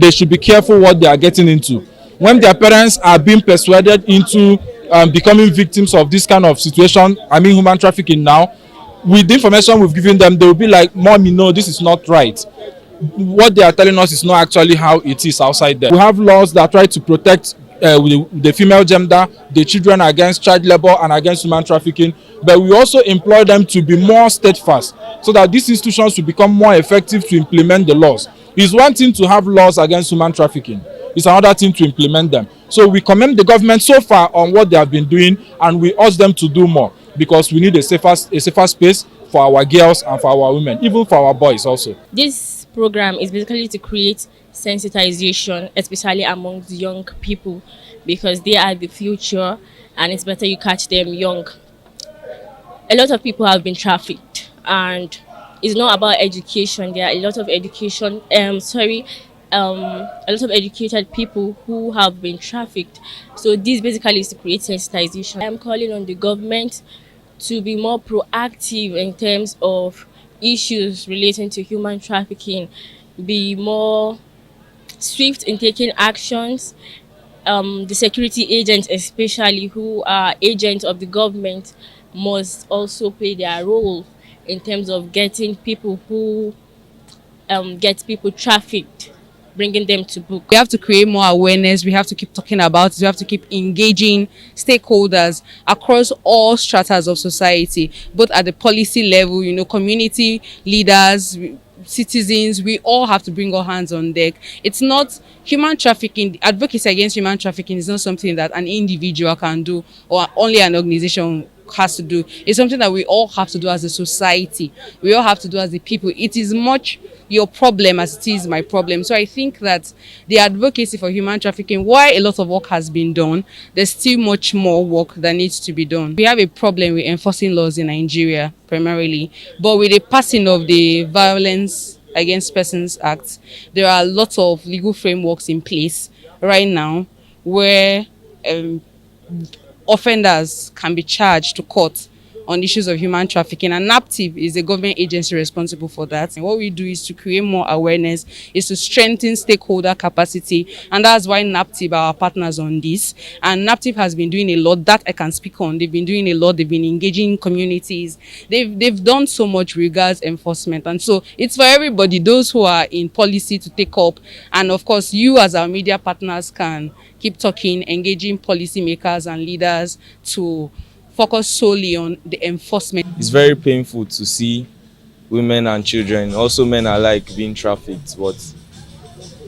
they should be careful what they are getting into. When their parents are being persuaded into becoming victims of this kind of situation, I mean human trafficking now, with the information we've given them, they will be like, Mommy, no, this is not right. What they are telling us is not actually how it is outside there. We have laws that try to protect the female gender, the children against child labor and against human trafficking, but we also employ them to be more steadfast so that these institutions will become more effective to implement the laws. It's one thing to have laws against human trafficking, it's another thing to implement them. So we commend the government so far on what they have been doing, and we urge them to do more, because we need a safer space for our girls and for our women, even for our boys also. This program is basically to create sensitization, especially among the young people, because they are the future and it's better you catch them young. A lot of people have been trafficked, and it's not about education. There are a lot of a lot of educated people who have been trafficked. So this basically is to create sensitization. I'm calling on the government to be more proactive in terms of issues relating to human trafficking, be more swift in taking actions. The security agents, especially who are agents of the government, must also play their role in terms of getting people who get people trafficked, bringing them to book. We have to create more awareness. We have to keep talking about it. We have to keep engaging stakeholders across all stratas of society, both at the policy level, community leaders, citizens. We all have to bring our hands on deck. It's not human trafficking. Advocacy against human trafficking is not something that an individual can do or only an organization has to do. It's something that we all have to do as a society. We all have to do as the people. It is much your problem as it is my problem. So I think that the advocacy for human trafficking, while a lot of work has been done, there's still much more work that needs to be done. We have a problem with enforcing laws in Nigeria primarily, but with the passing of the Violence Against Persons Act, there are lots of legal frameworks in place right now where offenders can be charged to court on issues of human trafficking, and NAPTIP is a government agency responsible for that. And what we do is to create more awareness, is to strengthen stakeholder capacity, and that's why NAPTIP are our partners on this. And NAPTIP has been doing a lot that I can speak on. They've been doing a lot. They've been engaging communities. They've done so much regards enforcement, and so it's for everybody, those who are in policy to take up, and of course you as our media partners can keep talking, engaging policymakers and leaders to focus solely on the enforcement. It's very painful to see women and children, also men alike, being trafficked, but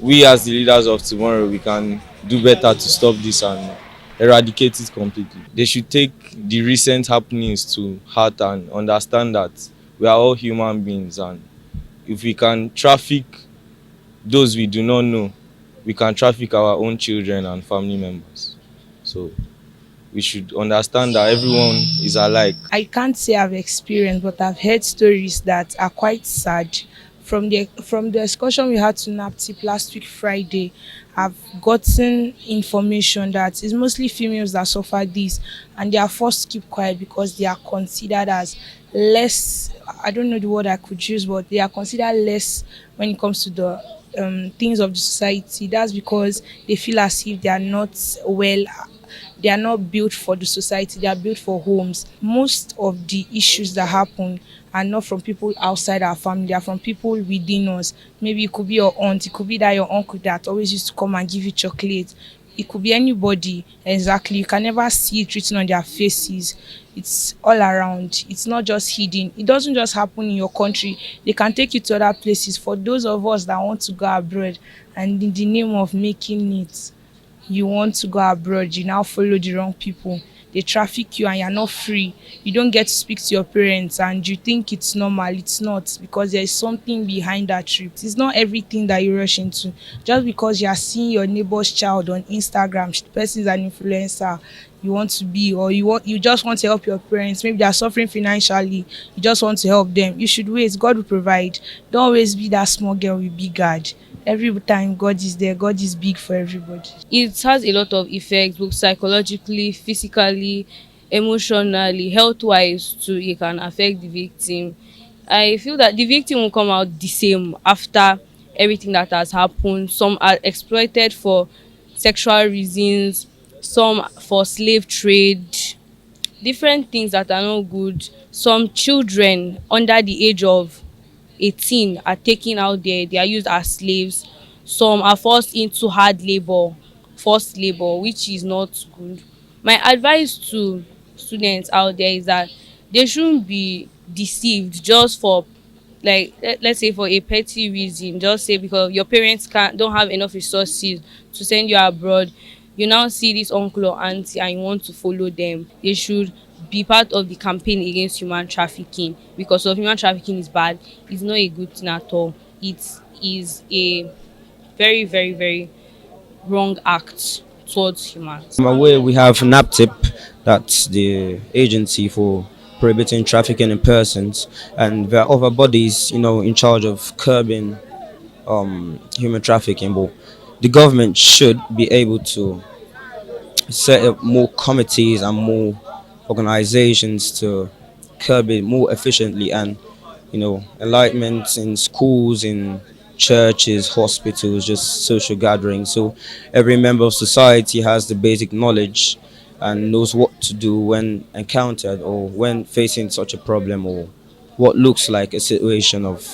we as the leaders of tomorrow, we can do better to stop this and eradicate it completely. They should take the recent happenings to heart and understand that we are all human beings, and if we can traffic those we do not know, we can traffic our own children and family members. So we should understand that everyone is alike. I can't say I've experienced, but I've heard stories that are quite sad. From the excursion we had to NAPTIP last week Friday, I've gotten information that it's mostly females that suffer this, and they are forced to keep quiet because they are considered as less, I don't know the word I could use, but they are considered less when it comes to the things of the society. That's because they feel as if they are not they are not built for the society, they are built for homes. Most of the issues that happen are not from people outside our family, they are from people within us. Maybe it could be your aunt, it could be that your uncle that always used to come and give you chocolate. It could be anybody, exactly. You can never see it written on their faces. It's all around. It's not just hidden. It doesn't just happen in your country. They can take you to other places. For those of us that want to go abroad, and in the name of making it, you want to go abroad, you now follow the wrong people. They traffic you and you're not free. You don't get to speak to your parents and you think it's normal. It's not, because there is something behind that trip. It's not everything that you rush into. Just because you are seeing your neighbor's child on Instagram, the person is an influencer, you want to be, or you just want to help your parents. Maybe they are suffering financially, you just want to help them. You should wait. God will provide. Don't always be that small girl with big God. Every time God is there, God is big for everybody. It has a lot of effects, both psychologically, physically, emotionally, health-wise too. It can affect the victim. I feel that the victim will come out the same after everything that has happened. Some are exploited for sexual reasons, some for slave trade, different things that are not good. Some children under the age of 18 are taken out there, they are used as slaves. Some are forced into hard labor, forced labor, which is not good. My advice to students out there is that they shouldn't be deceived just for, like, let's say for a petty reason, just say because your parents can't don't have enough resources to send you abroad, you now see this uncle or auntie and you want to follow them. They should be part of the campaign against human trafficking, because of human trafficking is bad. It's not a good thing at all. It is a very, very, very wrong act towards humans. I'm aware we have NAPTIP, that's the agency for prohibiting trafficking in persons, and there are other bodies, in charge of curbing human trafficking. But the government should be able to set up more committees and more organizations to curb it more efficiently, and enlightenment in schools, in churches, hospitals, just social gatherings, so every member of society has the basic knowledge and knows what to do when encountered or when facing such a problem, or what looks like a situation of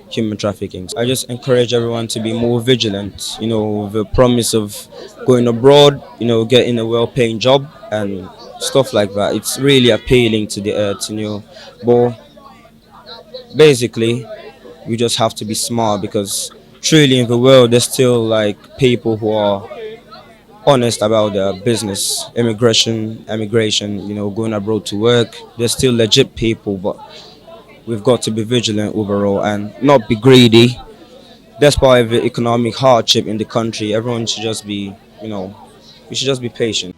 human trafficking. I just encourage everyone to be more vigilant, the promise of going abroad, getting a well-paying job and stuff like that. It's really appealing to the earth, but basically we just have to be smart, because truly in the world there's still like people who are honest about their business, immigration, going abroad to work. There's still legit people, but we've got to be vigilant overall and not be greedy. Despite the economic hardship in the country, everyone should just be, we should just be patient.